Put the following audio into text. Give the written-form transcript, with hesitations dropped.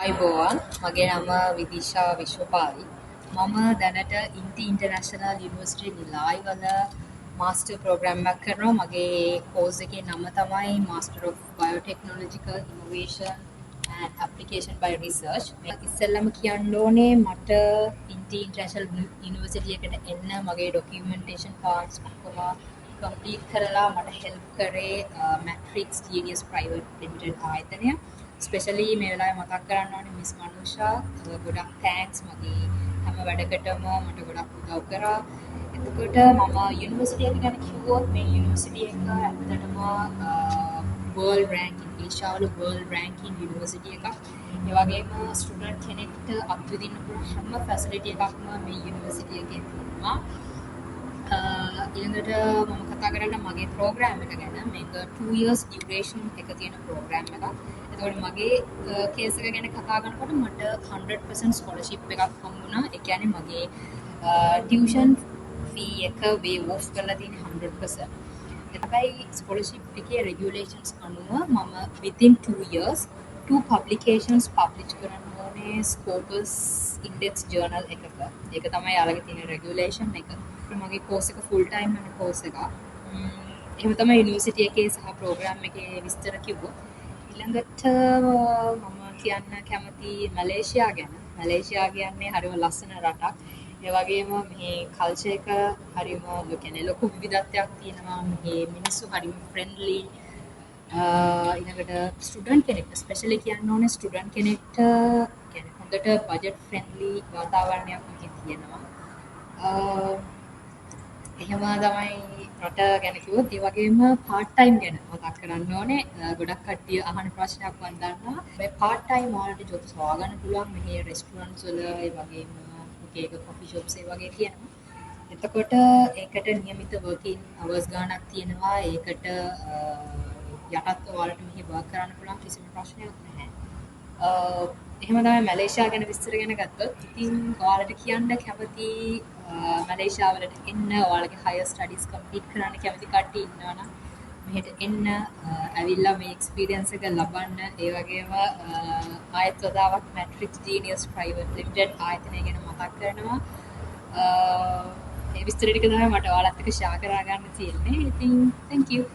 අයිබෝවන් මගේ නම විදිශා විශ්වපාලි මම දැනට ඉන්ටි ඉන්ටර්නැෂනල් යුනිවර්සිටි නිලායි වල මාස්ටර් ප්‍රෝග්‍රෑම් එකක් කරනවා මගේ කෝස් එකේ නම තමයි Master of Biotechnological Innovation and Application by Research. ඉස්සෙල්ලාම කියන්න ඕනේ මට ඉන්ටි ඉන්ටර්නැෂනල් යුනිවර්සිටි එකට එන්න මගේ ડોකියුමන්ටේෂන් පාර්ට්ස් ඔක්කොම කම්ප්ලීට් කරලා මට හෙල්ප් කරේ මැට්‍රික්ස් ජීනියස් ප්‍රයිවට් ලිමිටඩ් ආයතනය. ස්පෙෂලි මේ වෙලාවේ මතක් කරන්න ඕනේ මිස් මනුෂා ගොඩක් තෑන්ක්ස් මගේ හැම වැඩකටම මට ගොඩක් උදව් කරා. එතකොට මම යුනිවර්සිටි එක ගැන කිව්වොත් මේ යුනිවර්සිටි එක ඇත්තටම වර්ල්ඩ් රෑන්කින් ඒෂියාවල වර්ල්ඩ් රෑන්කින් යුනිවර්සිටි එකක්. ඒ වගේම ස්ටුඩන්ට් කෙනෙක්ට අත්විඳින්න පුළුවන් හැම ෆැසිලිටි එකක්ම මේ යුනිවර්සිටි එකේ තියෙනවා. ඊළඟට මම කතා කරන්න මගේ ප්‍රෝග්‍රෑම් එක ගැන. මේක 2 years duration එක තියෙන ප්‍රෝග්‍රෑම් එකක්. එතකොට මගේ කේස් එක ගැන කතා කරනකොට මට 100% ස්කෝලර්ෂිප් එකක් හම්බුණා. ඒ කියන්නේ මගේ ටියුෂන් ෆී එක වේව් ඔෆ් කරලා තියෙන 100%. හැබැයි ස්කෝලර්ෂිප් එකේ රෙගියුලේෂන්ස් අනුව මම within 2 years 2 publications publish කරන්න ඕනේ Scopus Index journal එකක. ඒක තමයි යාළගේ තියෙන රෙගියුලේෂන් එක. මගේ කෝස් එක ෆුල් ටයිම් යන කෝස් එකක්. එහෙම තමයි යුනිවර්සිටි එකේ සහ ප්‍රෝග්‍රෑම් එකේ විස්තර කිව්වොත්. ඊළඟට මම කියන්න කැමති මැලේසියා ගැන. මැලේසියා කියන්නේ හරිම ලස්සන රටක්. ඒ වගේම මේ කල්චර් එක හරිම ලොකු විවිධත්වයක් තියෙනවා. මේ මිනිස්සු හරිම ෆ්‍රෙන්ඩ්ලි. ඊළඟට ස්ටුඩන්ට් කෙනෙක්ට ස්පෙෂලි කියන්න ඕනේ ස්ටුඩන්ට් කෙනෙක්ට කියන්නේ හොඳට බජට් ෆ්‍රෙන්ඩ්ලි වාතාවරණයක් මේකේ තියෙනවා. එහෙම තමයි රට ගැන කිව්වොත් ඒ වගේම පාර්ට් ටයිම් ගැන මතක් කරන්න ඕනේ. ගොඩක් කට්ටිය අහන ප්‍රශ්නයක් මම දන්නවා. මේ පාර්ට් ටයිම් වලට ජොබ්ස් හොයාගන්න පුළුවන් මෙහි රෙස්ටුරන්ට්ස් වල ඒ වගේම එක කොෆි ෂොප්ස් ඒ වගේ තියෙනවා. එතකොට ඒකට નિયમિત වර්කින් අවර්ස් ගාණක් තියෙනවා. ඒකට යටත් ඔයාලට මෙහි වර්ක් කරන්න පුළුවන් කිසිම ප්‍රශ්නයක් නැහැ. එහෙම තමයි මැලේසියා ගැන විස්තර ගැන ගත්තොත් ඉතින් ඔයාලට කියන්න කැමති මැලේසියා වලට එන්න ඔයාලගේ හයර් ස්ටඩීස් කම්ප්ලීට් කරන්න කැමති කට්ටිය ඉන්නවා නම් මෙහෙට එන්න ඇවිල්ලා මේ එක්ස්පීරියන්ස් එක ලබන්න. ඒ වගේම ආයත් වතාවක් මැට්‍රික්ස් ජීනියස් ප්‍රයිවට් ලිමිටඩ් ආයතනය ගැන මතක් කරනවා. ඒ විස්තර ටික තමයි මට ඔයාලත් එක්ක ෂෙයා කරා ගන්න තියෙන්නේ. ඉතින් thank you